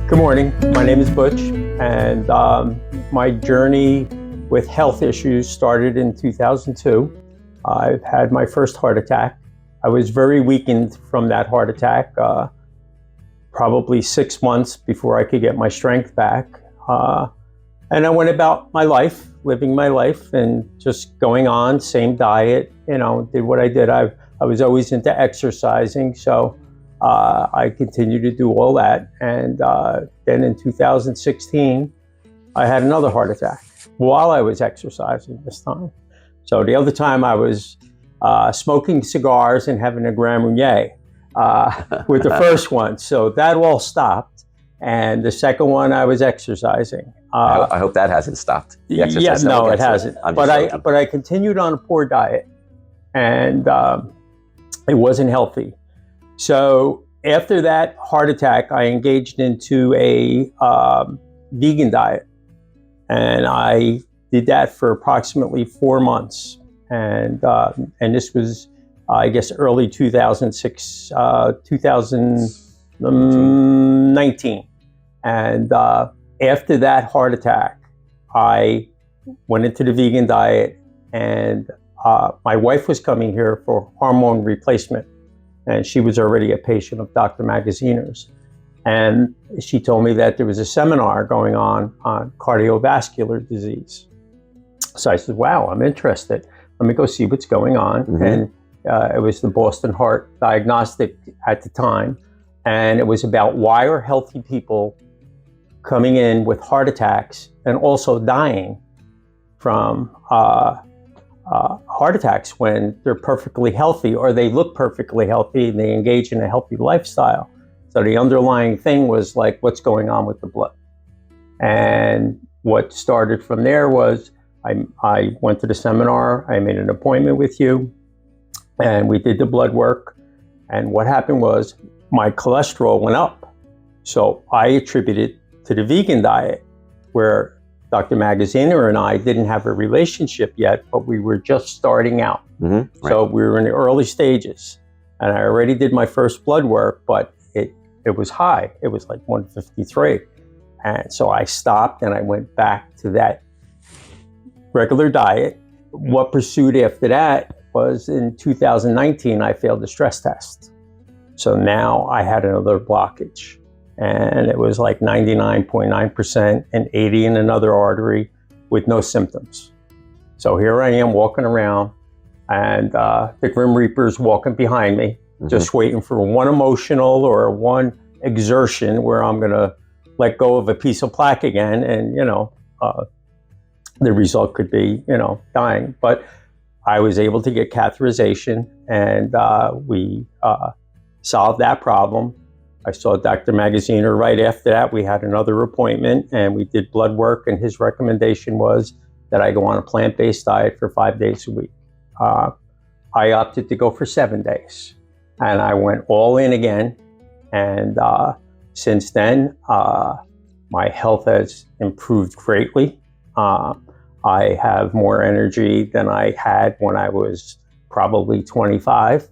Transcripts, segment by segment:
Good morning. My name is Butch, and my journey with health issues started in 2002. I had my first heart attack. I was very weakened from that heart attack, probably 6 months before I could get my strength back. And I went about my life, living my life and just going on, same diet, did what I did. I was always into exercising, so I continued to do all that. And then in 2016, I had another heart attack while I was exercising this time. So the other time I was smoking cigars and having a Grand Marnier with the first one. So that all stopped. And the second one, I was exercising. I hope that hasn't stopped. Yeah, no, it hasn't. But I continued on a poor diet, and it wasn't healthy. So after that heart attack, I engaged into a vegan diet, and I did that for approximately 4 months. And this was, I guess, early 2006, 2019. And after that heart attack, I went into the vegan diet, and my wife was coming here for hormone replacement, and she was already a patient of Dr. Magaziner's. And she told me that there was a seminar going on cardiovascular disease. So I said, wow, I'm interested. Let me go see what's going on. Mm-hmm. And it was the Boston Heart Diagnostic at the time. And it was about why are healthy people coming in with heart attacks and also dying from heart attacks when they're perfectly healthy, or they look perfectly healthy and they engage in a healthy lifestyle. So the underlying thing was like, what's going on with the blood? And what started from there was I went to the seminar, I made an appointment with you, and we did the blood work. And what happened was my cholesterol went up. So I attributed it to the vegan diet, where Dr. Magaziner and I didn't have a relationship yet, but we were just starting out. Mm-hmm, right. So we were in the early stages, and I already did my first blood work, but it was high. It was like 153. And so I stopped and I went back to that regular diet. What pursued after that was in 2019, I failed the stress test. So now I had another blockage, and it was like 99.9% and 80 in another artery with no symptoms. So here I am walking around, and the Grim Reaper's walking behind me, mm-hmm. just waiting for one emotional or one exertion where I'm gonna let go of a piece of plaque again, and the result could be, dying. But I was able to get catheterization, and we solved that problem. I saw Dr. Magaziner right after that. We had another appointment, and we did blood work, and his recommendation was that I go on a plant-based diet for 5 days a week. I opted to go for 7 days, and I went all in again. And since then, my health has improved greatly. I have more energy than I had when I was probably 25.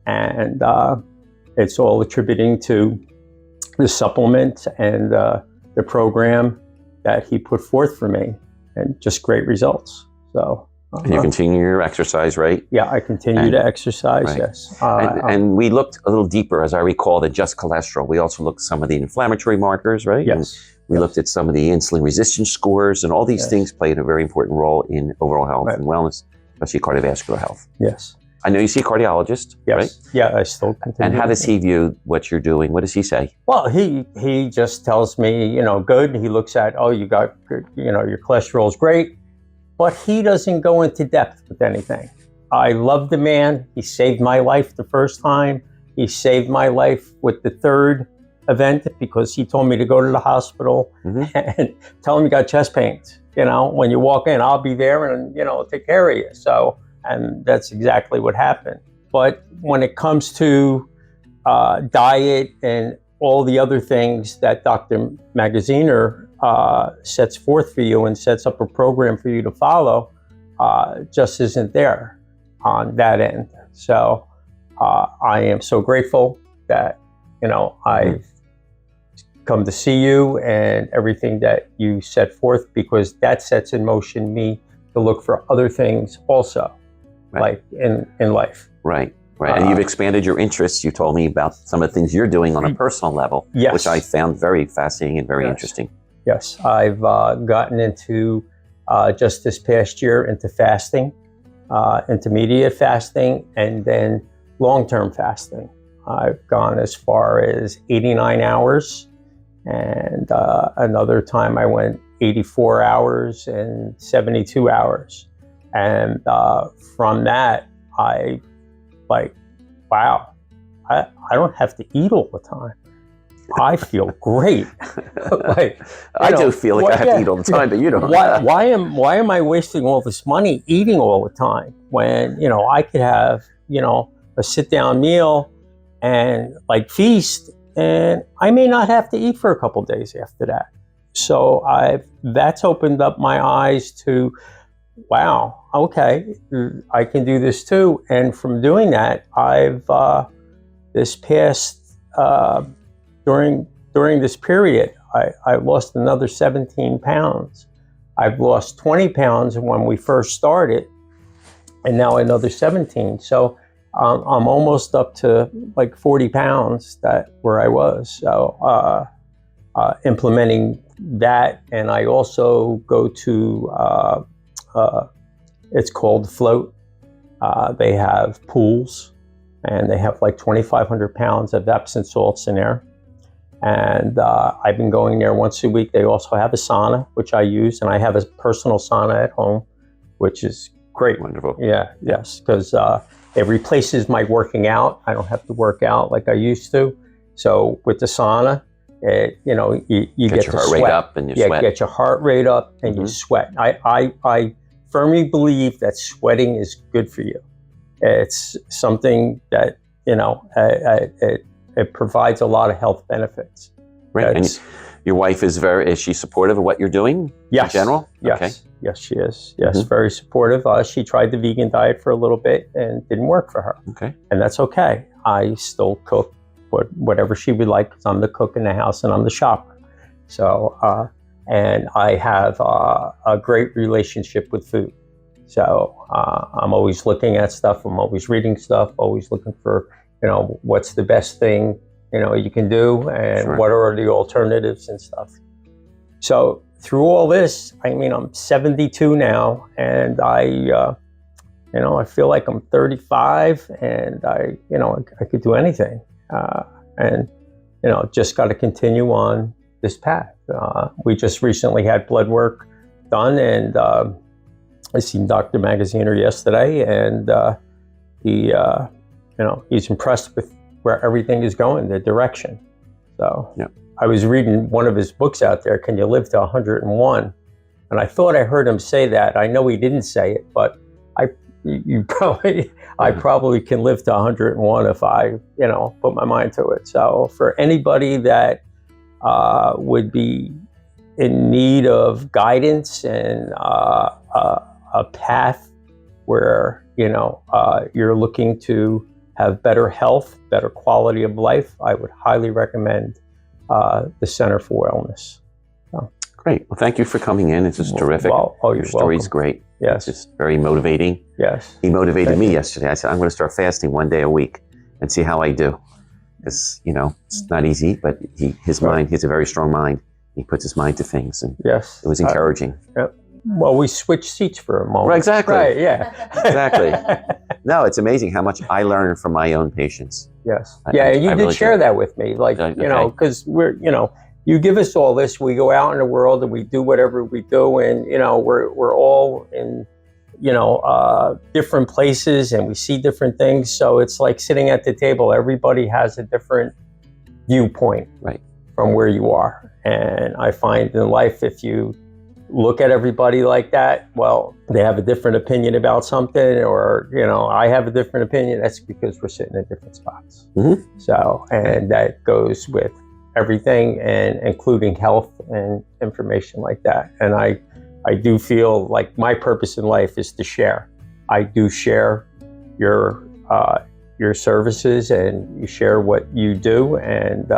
And it's all attributing to the supplement and the program that he put forth for me, and just great results. So and you continue your exercise, right? Yeah, I continue to exercise, right. Yes. And we looked a little deeper, as I recall, than just cholesterol. We also looked at some of the inflammatory markers, right? Yes. And we looked at some of the insulin resistance scores, and all these things played a very important role in overall health and wellness, especially cardiovascular health. Yes. I know you see a cardiologist, yes. right? Yeah, I still continue. And how does he view what you're doing? What does he say? Well, he just tells me, good. He looks at, you got, your cholesterol is great, but he doesn't go into depth with anything. I love the man. He saved my life the first time. He saved my life with the third event, because he told me to go to the hospital, mm-hmm. and tell him you got chest pains. When you walk in, I'll be there and, take care of you. So, and that's exactly what happened. But when it comes to diet and all the other things that Dr. Magaziner sets forth for you and sets up a program for you to follow, just isn't there on that end. So I am so grateful that, I've come to see you and everything that you set forth, because that sets in motion me to look for other things also, like in life. Right. And you've expanded your interests. You told me about some of the things you're doing on a personal level, which I found very fascinating and very interesting. Yes, I've gotten into, just this past year, into fasting, intermediate fasting, and then long-term fasting. I've gone as far as 89 hours, and another time I went 84 hours and 72 hours. And from that, I wow, I don't have to eat all the time. I feel great. I do feel like I have to eat all the time, but you don't. Why am I wasting all this money eating all the time when, I could have, a sit-down meal and feast, and I may not have to eat for a couple days after that. So that's opened up my eyes to, wow, okay, I can do this too. And from doing that, I've this past during this period, I lost another 17 pounds. I've lost 20 pounds when we first started, and now another 17. So I'm almost up to 40 pounds where I was. So implementing that, and I also go to it's called Float. They have pools, and they have 2,500 pounds of Epsom salts in there. And I've been going there once a week. They also have a sauna, which I use, and I have a personal sauna at home, which is great. Wonderful. Yes, because it replaces my working out. I don't have to work out like I used to. So with the sauna, you get your heart rate up and you sweat. Get your heart rate up and you sweat. I firmly believe that sweating is good for you. It's something that, it provides a lot of health benefits. Right. And your wife is she supportive of what you're doing in general? Yes. Okay. Yes, she is. Yes, very supportive. She tried the vegan diet for a little bit and didn't work for her. Okay. And that's okay. I still cook whatever she would like, because I'm the cook in the house and I'm the shopper. So, and I have a great relationship with food. So I'm always looking at stuff. I'm always reading stuff, always looking for, what's the best thing, you can do, and what are the alternatives and stuff. So through all this, I'm 72 now, and I feel like I'm 35, and I could do anything. And just got to continue on this path. We just recently had blood work done, and I seen Dr. Magaziner yesterday, and he's impressed with where everything is going, the direction. So I was reading one of his books out there, Can You Live to 101? And I thought I heard him say that. I know he didn't say it, but I probably can live to 101 if I, put my mind to it. So for anybody that would be in need of guidance and a path where, you're looking to have better health, better quality of life, I would highly recommend the Center for Wellness. So. Great. Well, thank you for coming in. It's just terrific. Your story's great. Yes. It's just very motivating. Yes. He motivated me yesterday. I said, I'm going to start fasting one day a week and see how I do. Because, it's not easy, but his mind, he has a very strong mind. He puts his mind to things, and it was encouraging. Well, we switched seats for a moment. Right, exactly. Right, yeah. Exactly. No, it's amazing how much I learn from my own patients. Yes. And you did share that with me, because we're, you give us all this, we go out in the world and we do whatever we do, and, we're all in, different places, and we see different things. So it's like sitting at the table, everybody has a different viewpoint from where you are. And I find in life, if you look at everybody like that, well, they have a different opinion about something, or, I have a different opinion. That's because we're sitting in different spots. Mm-hmm. So, and that goes with everything, and including health and information like that. And I do feel like my purpose in life is to share. I do share your services, and you share what you do, and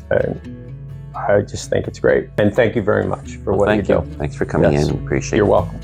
And I just think it's great. And thank you very much for what you do. Thanks for coming in. Appreciate it. You're welcome.